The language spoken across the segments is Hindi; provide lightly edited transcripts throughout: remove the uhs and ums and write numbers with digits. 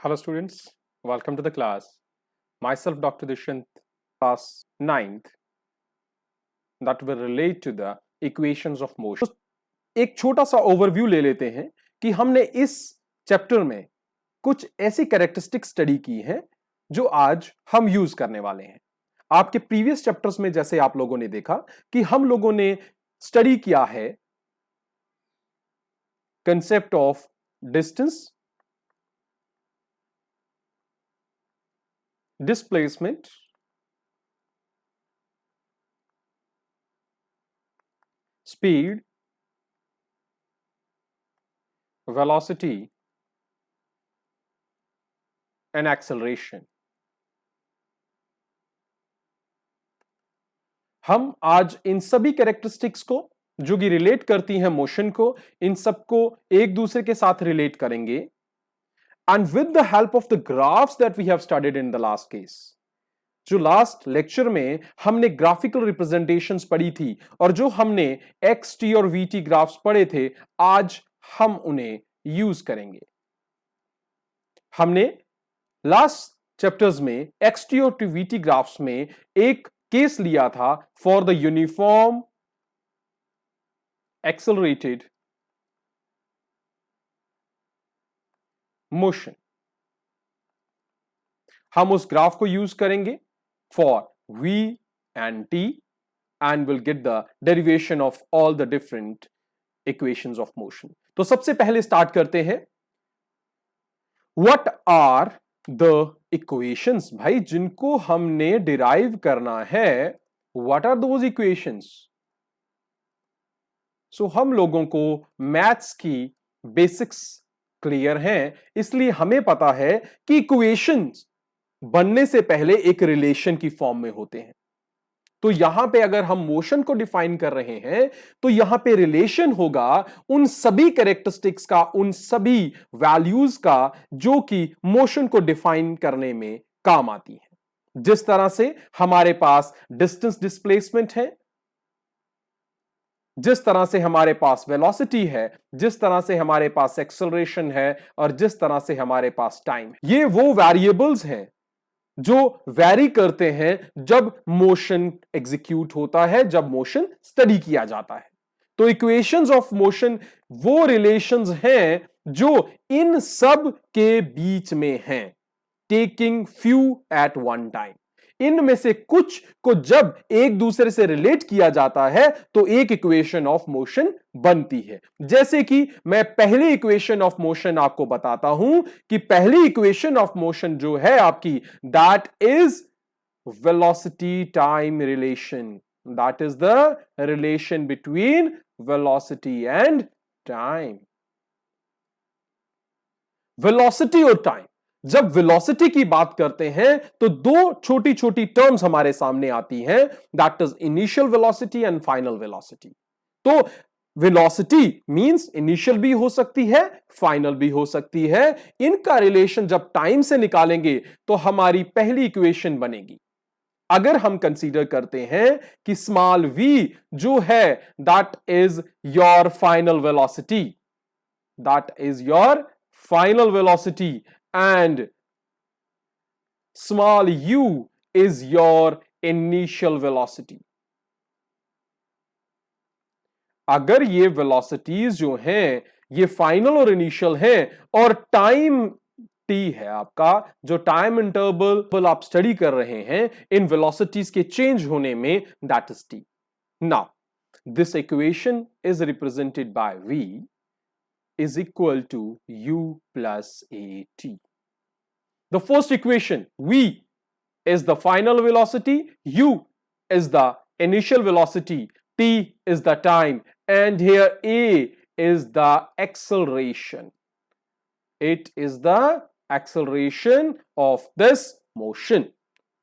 Hello students, welcome to the class. Myself Dr. Dishant, class 9th that will relate to the equations of motion. एक छोटा सा ओवरव्यू ले लेते हैं कि हमने इस चैप्टर में कुछ ऐसी कैरेक्टरिस्टिक स्टडी की है जो आज हम यूज करने वाले हैं। आपके प्रीवियस चैप्टर्स में जैसे आप लोगों ने देखा कि हम लोगों ने स्टडी किया है concept of distance, displacement, speed, velocity and acceleration. हम आज इन सभी कैरेक्टरिस्टिक्स को जो कि रिलेट करती हैं मोशन को, इन सबको एक दूसरे के साथ रिलेट करेंगे and with the help of the graphs that we have studied in the last case. जो लास्ट लेक्चर में हमने ग्राफिकल रिप्रेजेंटेशंस पढ़ी थी और जो हमने एक्स टी और वी टी ग्राफ्स पढ़े थे, आज हम उन्हें यूज करेंगे। हमने लास्ट चैप्टर्स में एक्स टी और वी टी ग्राफ्स में एक केस लिया था for the uniform accelerated motion. हम उस ग्राफ को यूज करेंगे for v and t and will get the derivation of all the different equations of motion. तो सबसे पहले स्टार्ट करते हैं। What are the equations? भाई जिनको हमने डिराइव करना है, what are those equations? So हम लोगों को मैथ्स की बेसिक्स क्लियर हैं, इसलिए हमें पता है कि इक्वेशंस बनने से पहले एक रिलेशन की फॉर्म में होते हैं। तो यहां पे अगर हम मोशन को डिफाइन कर रहे हैं तो यहां पे रिलेशन होगा उन सभी कैरेक्टरिस्टिक्स का, उन सभी वैल्यूज का जो कि मोशन को डिफाइन करने में काम आती है। जिस तरह से हमारे पास डिस्टेंस डिस्प्लेसमेंट है, जिस तरह से हमारे पास वेलोसिटी है, जिस तरह से हमारे पास एक्सेलरेशन है और जिस तरह से हमारे पास टाइम है, ये वो वेरिएबल्स हैं जो वैरी करते हैं जब मोशन एग्जीक्यूट होता है, जब मोशन स्टडी किया जाता है। तो इक्वेशंस ऑफ मोशन वो रिलेशंस हैं जो इन सब के बीच में हैं, taking few at one time. इनमें से कुछ को जब एक दूसरे से रिलेट किया जाता है तो एक इक्वेशन ऑफ मोशन बनती है। जैसे कि मैं पहली इक्वेशन ऑफ मोशन आपको बताता हूं कि पहली इक्वेशन ऑफ मोशन जो है आपकी, that is velocity time relation. That is the relation between velocity and time. Velocity और टाइम, जब वेलोसिटी की बात करते हैं तो दो छोटी छोटी टर्म्स हमारे सामने आती हैं, that is initial velocity and final velocity. तो वेलोसिटी मींस इनिशियल भी हो सकती है, फाइनल भी हो सकती है। इनका रिलेशन जब टाइम से निकालेंगे तो हमारी पहली इक्वेशन बनेगी। अगर हम कंसीडर करते हैं कि स्मॉल v जो है that is your final velocity, that is your final velocity and small u is your initial velocity. अगर ये वेलोसिटीज जो हैं ये फाइनल और इनिशियल हैं और टाइम t है आपका, जो टाइम इंटरवल आप स्टडी कर रहे हैं इन वेलोसिटीज के चेंज होने में, that is t. Now this equation is represented by v is equal to u plus at. The first equation, v is the final velocity, u is the initial velocity, t is the time, and here a is the acceleration. It is the acceleration of this motion.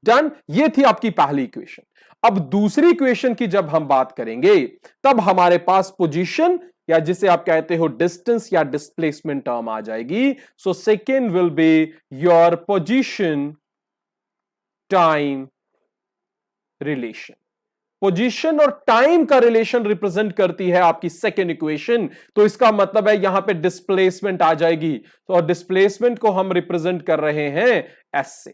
Done? ये थी आपकी पहली इक्वेशन। अब दूसरी इक्वेशन की जब हम बात करेंगे तब हमारे पास पोजीशन या जिसे आप कहते हो डिस्टेंस या डिस्प्लेसमेंट टर्म आ जाएगी। So second will be your position time relation. Position और टाइम का रिलेशन रिप्रेजेंट करती है आपकी सेकेंड इक्वेशन, तो इसका मतलब है यहां पे डिस्प्लेसमेंट आ जाएगी। तो और डिस्प्लेसमेंट को हम रिप्रेजेंट कर रहे हैं एस से।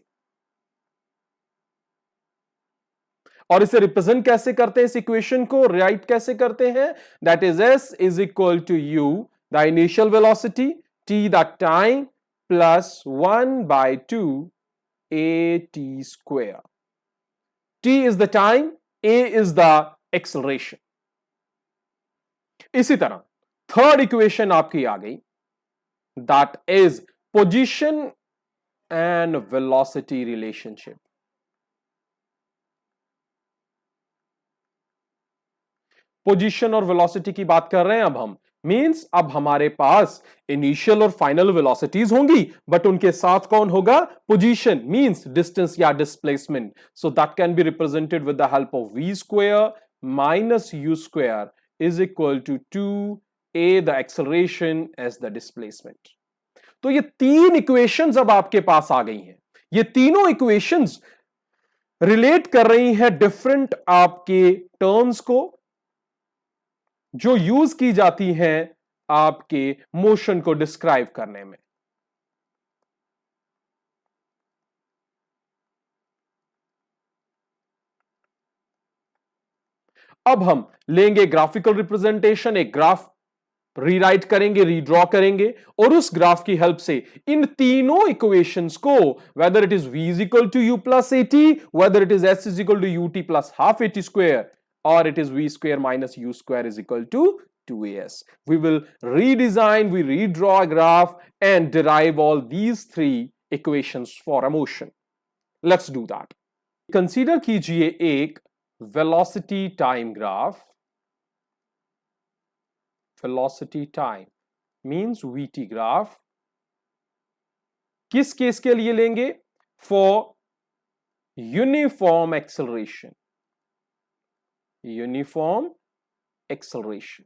और इसे रिप्रेजेंट कैसे करते हैं, इस इक्वेशन को राइट कैसे करते हैं? That is S is equal to U the initial velocity, T the time, plus 1/2 A T square. T is the time, A is the acceleration. इसी तरह थर्ड इक्वेशन आपकी आ गई, that is position and velocity relationship. Position और वेलोसिटी की बात कर रहे हैं अब हम। मींस अब हमारे पास इनिशियल और फाइनल वेलोसिटीज होंगी, बट उनके साथ कौन होगा? पोजीशन, मींस डिस्टेंस या displacement. So that can be represented with the help of V square minus U square is equal to 2a the acceleration as the displacement. तो ये तीन इक्वेशंस अब आपके पास आ गई हैं। ये तीनों इक्वेशंस रिलेट कर रही हैं डिफरेंट आपके टर्म्स को, जो यूज की जाती हैं आपके मोशन को डिस्क्राइब करने में। अब हम लेंगे ग्राफिकल रिप्रेजेंटेशन, एक ग्राफ रीराइट करेंगे, रीड्रॉ करेंगे, और उस ग्राफ की हेल्प से इन तीनों इक्वेशंस को, whether it is v is equal to you plus A T, whether it is s is equal to U T plus half A T square, or it is v square minus u square is equal to 2as. We will redesign, we redraw a graph and derive all these three equations for a motion. Let's do that. Consider कीजिए एक velocity time graph. Velocity time means vt graph. किस केस के लिए लेंगे? For uniform acceleration. Uniform acceleration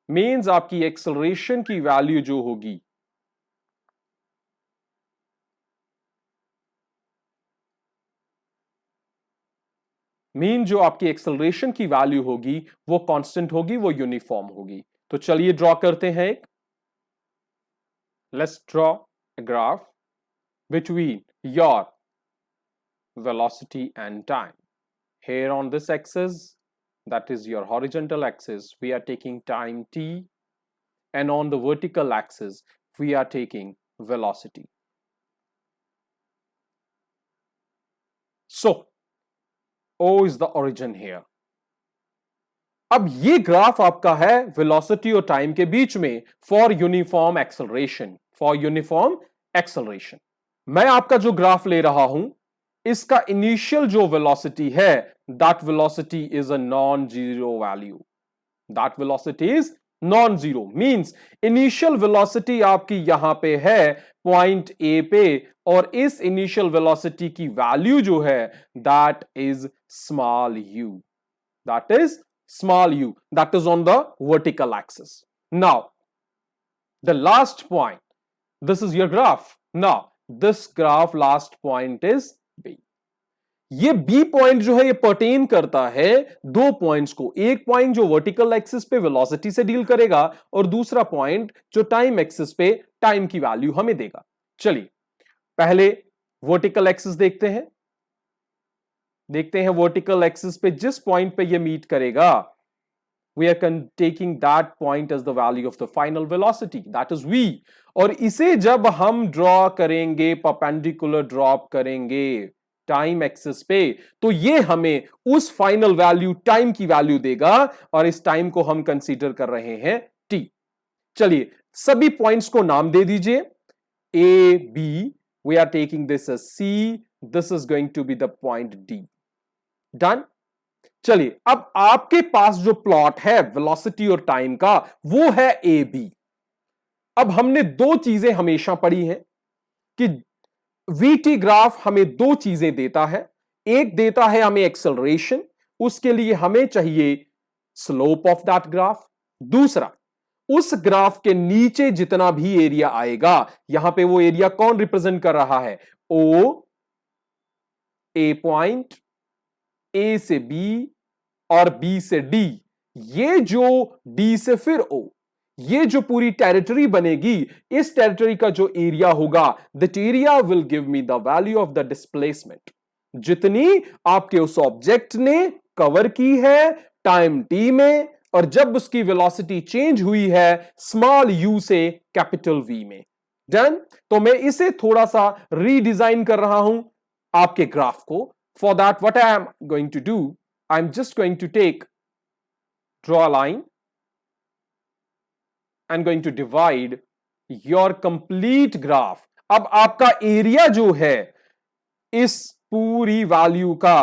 means आपकी एक्सेलरेशन की वैल्यू जो होगी जो आपकी एक्सेलरेशन की वैल्यू होगी वो कांस्टेंट होगी, वो यूनिफॉर्म होगी। तो चलिए ड्रॉ करते हैं एक। Let's draw a graph between your velocity and time. Here on this axis, that is your horizontal axis, we are taking time t, and on the vertical axis we are taking velocity. So O is the origin here. अब ये ग्राफ आपका है वेलोसिटी और टाइम के बीच में for uniform acceleration, for uniform acceleration. मैं आपका जो ग्राफ ले रहा हूं, इसका इनिशियल जो वेलोसिटी है, that velocity is a non-zero value. That velocity is non-zero means initial velocity आपकी यहां पे है पॉइंट ए पे, और इस initial velocity की वैल्यू जो है that is small u. That is small u. That is on the vertical axis. Now, the last point. This is your graph. Now, this graph last point is B. ये बी पॉइंट जो है ये पर्टेन करता है दो पॉइंट्स को। एक पॉइंट जो वर्टिकल एक्सिस पे वेलोसिटी से डील करेगा, और दूसरा पॉइंट जो टाइम एक्सिस पे टाइम की वैल्यू हमें देगा। चलिए पहले वर्टिकल एक्सिस देखते हैं। वर्टिकल एक्सिस पे जिस पॉइंट पे ये मीट करेगा, we are taking that point as the value of the final velocity, that is v। और इसे जब हम ड्रॉ करेंगे, परपेंडिकुलर ड्रॉप करेंगे टाइम एक्सिस पे, तो ये हमें उस फाइनल वैल्यू टाइम की वैल्यू देगा, और इस टाइम को हम कंसीडर कर रहे हैं t। चलिए सभी पॉइंट्स को नाम दे दीजिए, a b, we are taking this as c, this is going to be the point d। Done. चलिए अब आपके पास जो प्लॉट है वेलोसिटी और टाइम का, वो है ए बी। अब हमने दो चीजें हमेशा पढ़ी हैं कि वीटी ग्राफ हमें दो चीजें देता है। एक देता है हमें एक्सेलरेशन, उसके लिए हमें चाहिए स्लोप ऑफ दैट ग्राफ। दूसरा, उस ग्राफ के नीचे जितना भी एरिया आएगा, यहां पे वो एरिया कौन रिप्रेजेंट कर रहा है? ओ, ए पॉइंट, ए से बी, और बी से डी, ये जो डी से फिर ओ, ये जो पूरी टेरिटरी बनेगी, इस टेरिटरी का जो एरिया होगा, that area will give me the value of the displacement, जितनी आपके उस ऑब्जेक्ट ने कवर की है टाइम टी में, और जब उसकी वेलोसिटी चेंज हुई है स्मॉल यू से कैपिटल वी में। डन। तो मैं इसे थोड़ा सा रीडिजाइन कर रहा हूं आपके ग्राफ को। For that what I am going to do, I am just going to take, draw a line, I'm going to divide your complete graph। अब आपका एरिया जो है इस पूरी वैल्यू का,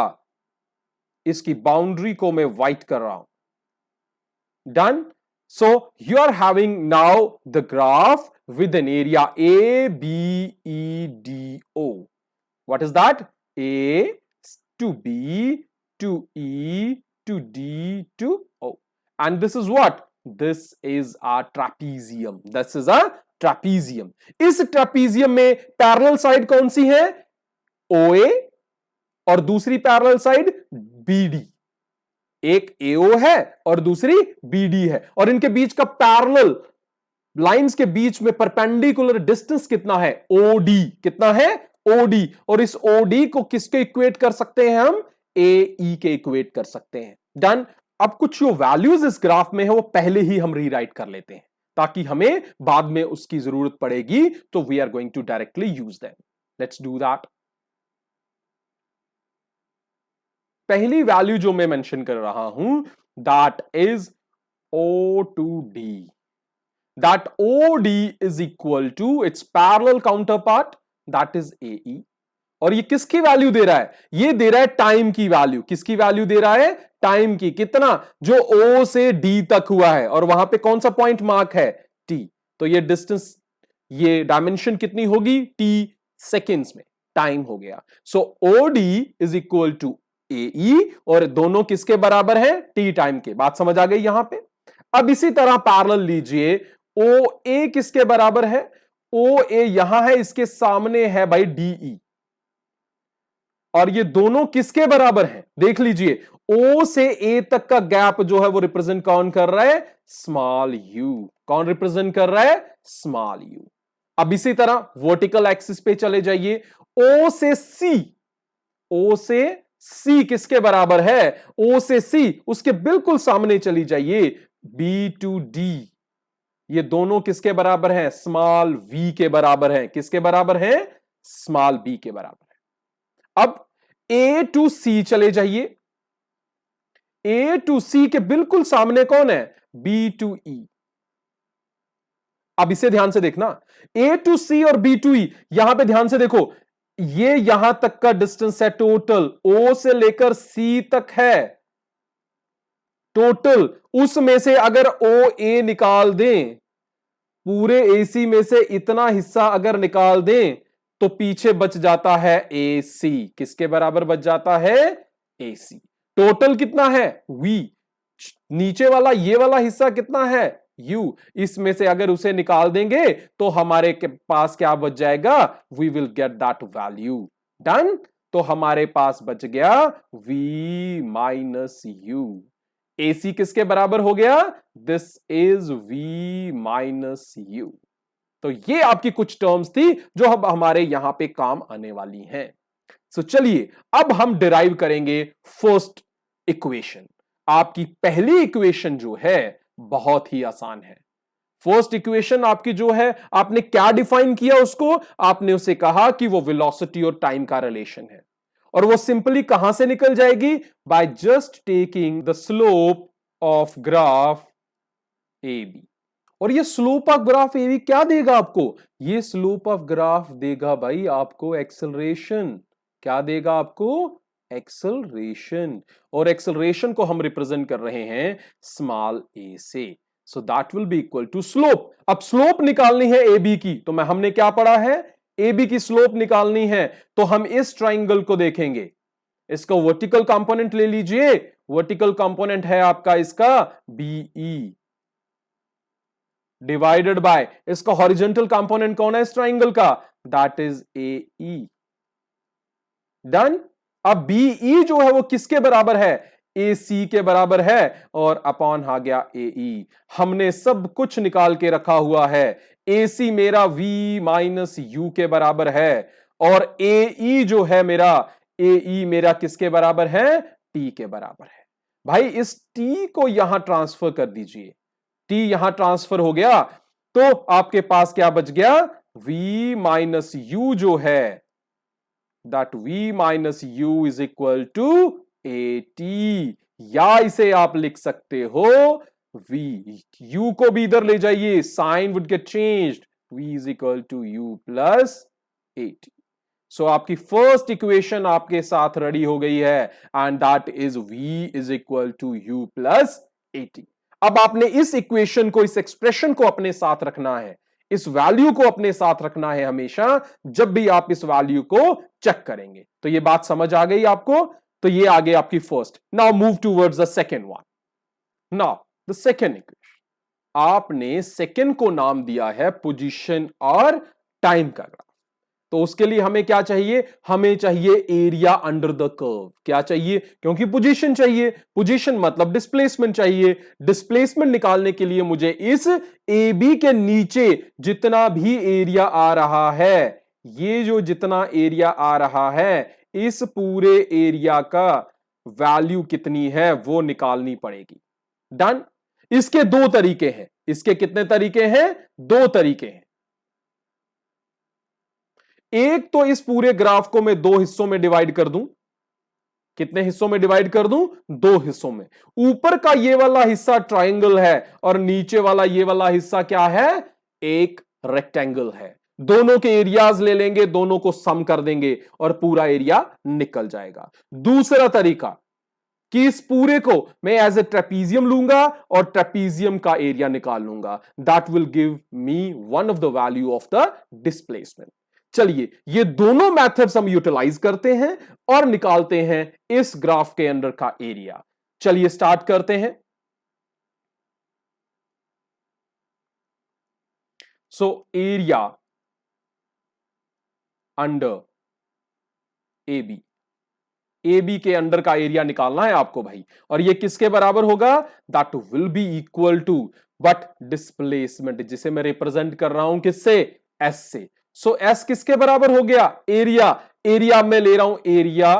इसकी बाउंड्री को मैं व्हाइट कर रहा हूं। Done. So you are having now the graph with an area A B E D O. What is that? A to B to E to D to O, and this is what? This is a trapezium। This is a trapezium। इस ट्रापीजियम में पैरेलल साइड कौन सी है? OA, और दूसरी पैरेलल साइड BD। एक AO है और दूसरी BD है, और इनके बीच का पैरेलल लाइंस के बीच में परपेंडिकुलर डिस्टेंस कितना है? OD। कितना है? OD। और इस OD को किसके इक्वेट कर सकते हैं हम? AE के इक्वेट कर सकते हैं। डन। अब कुछ जो वैल्यूज इस ग्राफ में है वो पहले ही हम रीराइट कर लेते हैं, ताकि हमें बाद में उसकी जरूरत पड़ेगी तो we are going to directly use them. Let's do that. पहली वैल्यू जो मैं मेंशन कर रहा हूं, that is O2D। That OD is equal to its parallel counterpart, that is AE। और ये किसकी वैल्यू दे रहा है? ये दे रहा है टाइम की वैल्यू। किसकी वैल्यू दे रहा है? टाइम की। कितना? जो O से D तक हुआ है, और वहां पे कौन सा पॉइंट मार्क है? T। तो ये डिस्टेंस, ये डायमेंशन कितनी होगी? T सेकेंड्स में टाइम हो गया। So OD is equal to AE, और दोनों किसके बराबर है? T टाइम के। बात समझ आ गई यहां पे? अब इसी तरह पैरेलल लीजिए, OA किसके बराबर है? OA यहां है, इसके सामने है भाई DE, और ये दोनों किसके बराबर हैं? देख लीजिए, O से A तक का गैप जो है वो रिप्रेजेंट कौन कर रहा है? Small u। कौन रिप्रेजेंट कर रहा है? Small u। अब इसी तरह वर्टिकल एक्सिस पे चले जाइए, O से C, O से C किसके बराबर है? O से C उसके बिल्कुल सामने चली जाइए, B to D, ये दोनों किसके बराबर हैं? स्मॉल v के बराबर हैं। किसके बराबर हैं? स्मॉल b के बराबर है। अब A to C चले जाइए, A to C के बिल्कुल सामने कौन है? B to E। अब इसे ध्यान से देखना, A to C और B to E, यहां पे ध्यान से देखो, ये यहां तक का डिस्टेंस है टोटल, O से लेकर C तक है टोटल। उसमें से अगर OA निकाल दें, पूरे AC में से इतना हिस्सा अगर निकाल दें, तो पीछे बच जाता है AC। किसके बराबर बच जाता है? AC। टोटल कितना है? V। नीचे वाला ये वाला हिस्सा कितना है? U। इसमें से अगर उसे निकाल देंगे तो हमारे के पास क्या बच जाएगा? We will get that value। Done. तो हमारे पास बच गया V माइनस U। AC किसके बराबर हो गया? This is V minus U। तो ये आपकी कुछ टर्म्स थी जो अब हमारे यहां पे काम आने वाली हैं। सो चलिए अब हम डिराइव करेंगे फर्स्ट इक्वेशन। आपकी पहली इक्वेशन जो है बहुत ही आसान है। फर्स्ट इक्वेशन आपकी जो है, आपने क्या डिफाइन किया उसको? आपने उसे कहा कि वो वेलोसिटी और टाइम का रिलेशन है, और वो सिंपली कहां से निकल जाएगी? By just taking the slope of graph AB। और ये स्लोप ऑफ ग्राफ AB क्या देगा आपको? ये स्लोप ऑफ ग्राफ देगा भाई आपको एक्सेलरेशन। क्या देगा आपको? एक्सेलरेशन। और एक्सेलरेशन को हम रिप्रेजेंट कर रहे हैं स्मॉल a से। So that will be equal to slope. अब स्लोप निकालनी है AB की, तो हमने क्या पढ़ा है? AB की स्लोप निकालनी है तो हम इस ट्राइंगल को देखेंगे। इसका वर्टिकल कंपोनेंट ले लीजिए, वर्टिकल कंपोनेंट है आपका इसका BE, डिवाइडेड बाय इसका हॉरिजॉन्टल कंपोनेंट कौन है इस ट्राइंगल का? That is AE। डन। अब BE जो है वो किसके बराबर है? ए सी के बराबर है और अपॉन आ गया ए ई। हमने सब कुछ निकाल के रखा हुआ है। ए सी मेरा वी माइनस यू के बराबर है और ए ई जो है मेरा, ए ई मेरा किसके बराबर है? टी के बराबर है। भाई इस टी को यहां ट्रांसफर कर दीजिए, टी यहां ट्रांसफर हो गया तो आपके पास क्या बच गया? v माइनस यू जो है, that v minus U is equal to A T, या इसे आप लिख सकते हो v, u को भी इधर ले जाइए, sign would get changed, v is equal to you plus A t. So आपकी फर्स्ट इक्वेशन आपके साथ रेडी हो गई है and that is v is equal to you plus A t. अब आपने इस इक्वेशन को, इस एक्सप्रेशन को अपने साथ रखना है, इस वैल्यू को अपने साथ रखना है हमेशा जब भी आप इस वैल्यू को चेक करेंगे। तो ये बात समझ आ गई आपको? तो ये आ गई आपकी first. Now move towards the second one. Now the second equation, आपने सेकेंड को नाम दिया है पोजीशन और टाइम का ग्राफ। तो उसके लिए हमें क्या चाहिए? हमें चाहिए एरिया अंडर द कर्व। क्या चाहिए? क्योंकि पोजीशन चाहिए, पोजीशन मतलब डिस्प्लेसमेंट चाहिए। डिस्प्लेसमेंट निकालने के लिए मुझे इस ए बी के नीचे जितना भी एरिया आ रहा है, ये जो जितना एरिया आ रहा है, इस पूरे एरिया का वैल्यू कितनी है वो निकालनी पड़ेगी। डन। इसके दो तरीके हैं। इसके कितने तरीके हैं? दो तरीके हैं। एक तो इस पूरे ग्राफ को मैं दो हिस्सों में डिवाइड कर दूं। कितने हिस्सों में डिवाइड कर दूं? दो हिस्सों में। ऊपर का ये वाला हिस्सा ट्रायंगल है और नीचे वाला ये वाला हिस्सा क्या है? एक रेक्टेंगल है। दोनों के एरियाज ले लेंगे, दोनों को सम कर देंगे और पूरा एरिया निकल जाएगा। दूसरा तरीका कि इस पूरे को मैं एज ए ट्रेपीजियम लूंगा और ट्रेपीजियम का एरिया निकाल लूंगा। That will give me one of the value of the displacement. चलिए ये दोनों मेथड्स हम यूटिलाइज करते हैं और निकालते हैं इस ग्राफ के अंदर का एरिया। चलिए स्टार्ट करते हैं। So area under A B, A B के अंडर का एरिया निकालना है आपको भाई, और ये किसके बराबर होगा? That will be equal to but displacement, जिसे मैं रिप्रेजेंट कर रहा हूं किससे? एस से। सो एस किसके बराबर हो गया? एरिया। एरिया में ले रहा हूं एरिया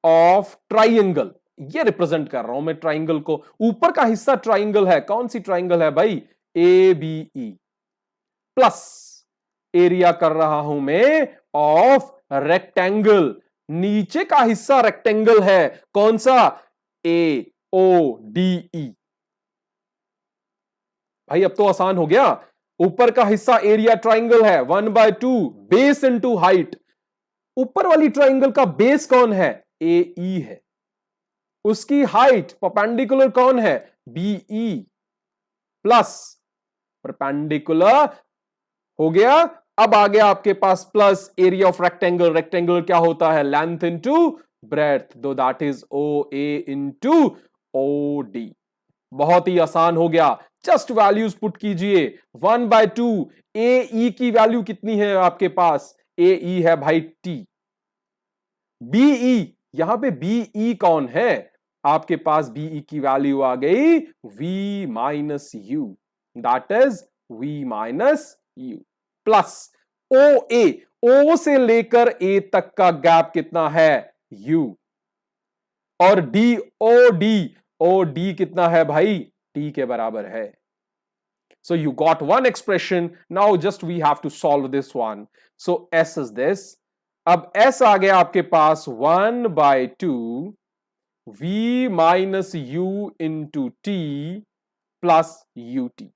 ऑफ ट्राइंगल, ये रिप्रेजेंट कर रहा हूं मैं ट्राइंगल को। ऊपर का हिस्सा ट्राइंगल है, कौन सी ट्राइंगल है भाई? A B E. Plus area कर रहा हूं मैं ऑफ रेक्टेंगल, नीचे का हिस्सा रेक्टेंगल है, कौन सा? ए ओ डी ई। भाई अब तो आसान हो गया। ऊपर का हिस्सा एरिया ट्राइंगल है, 1/2 बेस इनटू हाइट। ऊपर वाली ट्राइंगल का बेस कौन है? ए ई है। उसकी हाइट परपेंडिकुलर कौन है? B E. प्लस परपेंडिकुलर हो गया। अब आ गया आपके पास plus area of rectangle. Rectangle क्या होता है? लेंथ इनटू ब्रेड्थ, दो that is O A into O D. बहुत ही आसान हो गया। जस्ट वैल्यूज पुट कीजिए। 1/2 ए ई की वैल्यू कितनी है आपके पास? ए ई है भाई टी। बीई, यहां पे बीई कौन है? आपके पास बीई की वैल्यू आ गई v minus u, that is v minus u. Plus O A, O से लेकर ए तक का गैप कितना है? u। और D O D, O D कितना है भाई? टी के बराबर है। So you got one expression. Now just we have to solve this one. So S is this. अब S आ गया आपके पास 1/2 v minus you into T plus U T.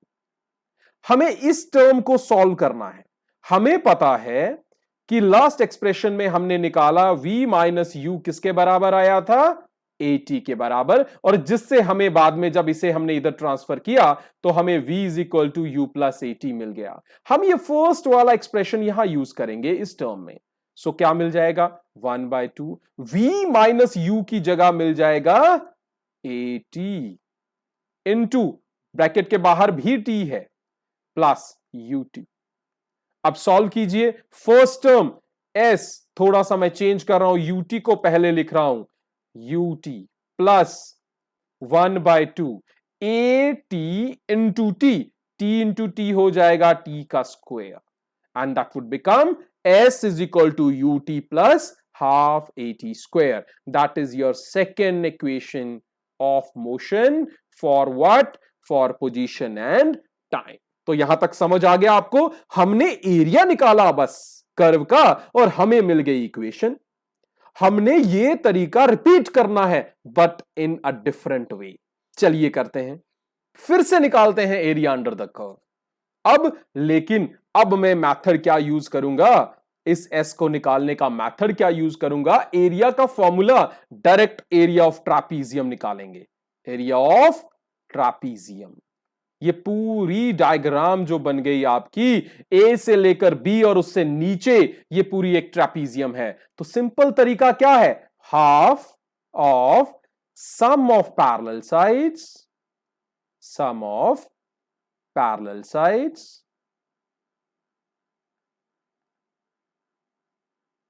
हमें इस टर्म को सॉल्व करना है। हमें पता है कि लास्ट एक्सप्रेशन में हमने निकाला v माइनस यू किसके बराबर आया था? AT के बराबर, और जिससे हमें बाद में जब इसे हमने इधर ट्रांसफर किया तो हमें v is equal to you plus AT मिल गया। हम ये फर्स्ट वाला एक्सप्रेशन यहां यूज करेंगे इस टर्म में। सो क्या मिल जाएगा? 1/2 v माइनस यू की जगह मिल जाएगा AT इनटू ब्रैकेट के बाहर भी t है प्लस UT। अब सॉल्व कीजिए। फर्स्ट टर्म s, थोड़ा सा मैं चेंज कर रहा हूं, UT को पहले लिख रहा हूं, UT plus 1/2 A T into T, T into T हो जाएगा टी का square, and that would become S is equal to U T plus half at square. That is your second equation of motion for what? For position and time. तो यहां तक समझ आ गया आपको? हमने एरिया निकाला बस कर्व का और हमें मिल गई इक्वेशन। हमने ये तरीका रिपीट करना है but in a different way. चलिए करते हैं, फिर से निकालते हैं एरिया अंडर द कर्व। अब मैं मेथड क्या यूज करूंगा? इस एस को निकालने का मेथड क्या यूज करूंगा? एरिया का फॉर्मूला, डायरेक्ट एरिया ऑफ ट्रापीजियम निकालेंगे। एरिया ऑफ ट्रापीजियम, ये पूरी डायग्राम जो बन गई आपकी ए से लेकर बी और उससे नीचे, ये पूरी एक ट्रापीजियम है। तो सिंपल तरीका क्या है? Half of sum of parallel sides, sum of parallel sides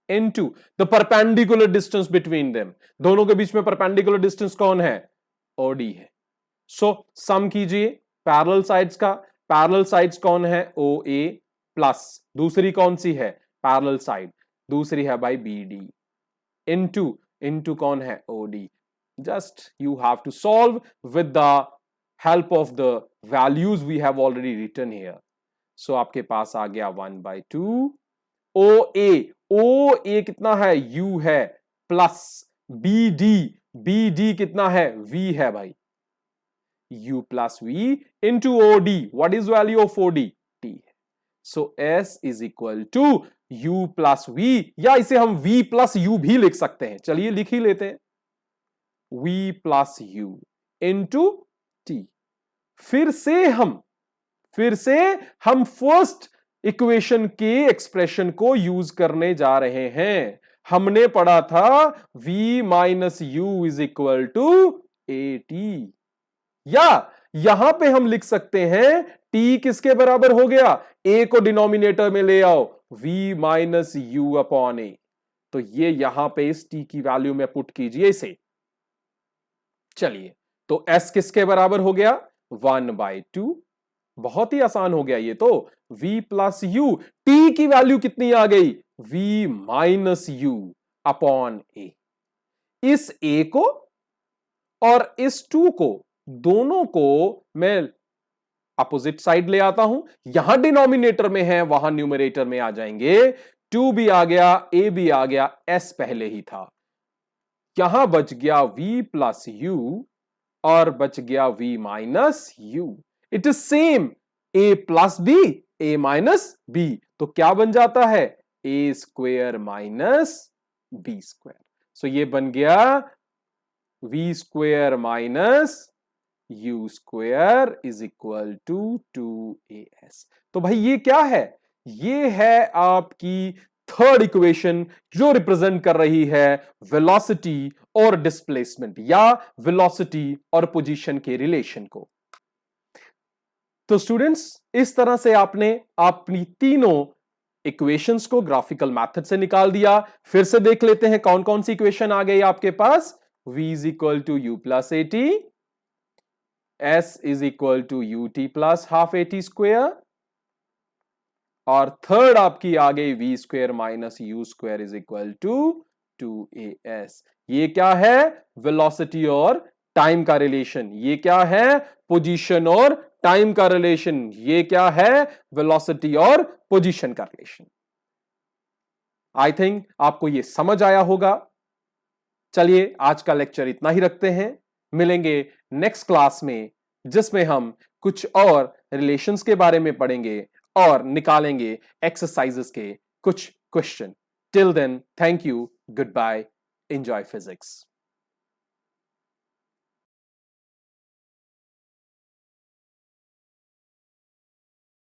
into the perpendicular distance between them। दोनों के बीच में परपेंडिकुलर डिस्टेंस कौन है? OD है। सो सम कीजिए पैरेलल साइड्स का। पैरेलल साइड्स कौन है? OA प्लस दूसरी कौन सी है? पैरेलल साइड दूसरी है भाई BD इनटू कौन है? OD। Just you have to solve with the help of the values we have already written here. So आपके पास आ गया 1/2 OA कितना है? U है, प्लस BD कितना है? V है भाई, U plus V into OD। What is value of OD? T है। So S is equal to U plus V, या इसे हम V प्लस U भी लिख सकते हैं। चलिए लिख ही लेते हैं, V plus U into T। फिर से हम फर्स्ट इक्वेशन के एक्सप्रेशन को यूज करने जा रहे हैं। हमने पढ़ा था v minus U is equal to A T, या यहां पे हम लिख सकते हैं t किसके बराबर हो गया? a को डिनोमिनेटर में ले आओ, v माइनस यू अपॉन ए। तो ये यहां पे इस t की वैल्यू में पुट कीजिए इसे। चलिए, तो s किसके बराबर हो गया? 1/2। बहुत ही आसान हो गया ये तो। v प्लस यू, t की वैल्यू कितनी आ गई? v माइनस यू अपॉन ए। इस a को और इस 2 को, दोनों को मैं अपोजिट साइड ले आता हूं। यहां डिनोमिनेटर में है, वहां न्यूमरेटर में आ जाएंगे। 2 भी आ गया, a भी आ गया, s पहले ही था। यहां बच गया v प्लस यू और बच गया v minus u. It is same, a plus b, a minus b, तो क्या बन जाता है? a square minus b square. So ये बन गया v square minus you square is equal to 2as। तो भाई ये क्या है? ये है आपकी थर्ड इक्वेशन जो रिप्रेजेंट कर रही है वेलोसिटी और डिस्प्लेसमेंट, या वेलोसिटी और पोजीशन के रिलेशन को। तो स्टूडेंट्स, इस तरह से आपने अपनी तीनों इक्वेशंस को ग्राफिकल मेथड से निकाल दिया। फिर से देख लेते हैं कौन कौन सी इक्वेशन आ गई आपके पास। v is equal to you plus A T, s is equal to U T plus half A T square, और थर्ड आपकी आ गई v square minus you square is equal to 2as। ये क्या है? वेलोसिटी और टाइम का रिलेशन। ये क्या है? पोजीशन और टाइम का रिलेशन। ये क्या है? वेलोसिटी और पोजीशन का रिलेशन। आई थिंक आपको ये समझ आया होगा। चलिए, आज का लेक्चर इतना ही रखते हैं। मिलेंगे नेक्स्ट क्लास में, जिसमें हम कुछ और रिलेशंस के बारे में पढ़ेंगे और निकालेंगे एक्सरसाइजेस के कुछ question. Till then, thank you, goodbye, enjoy physics.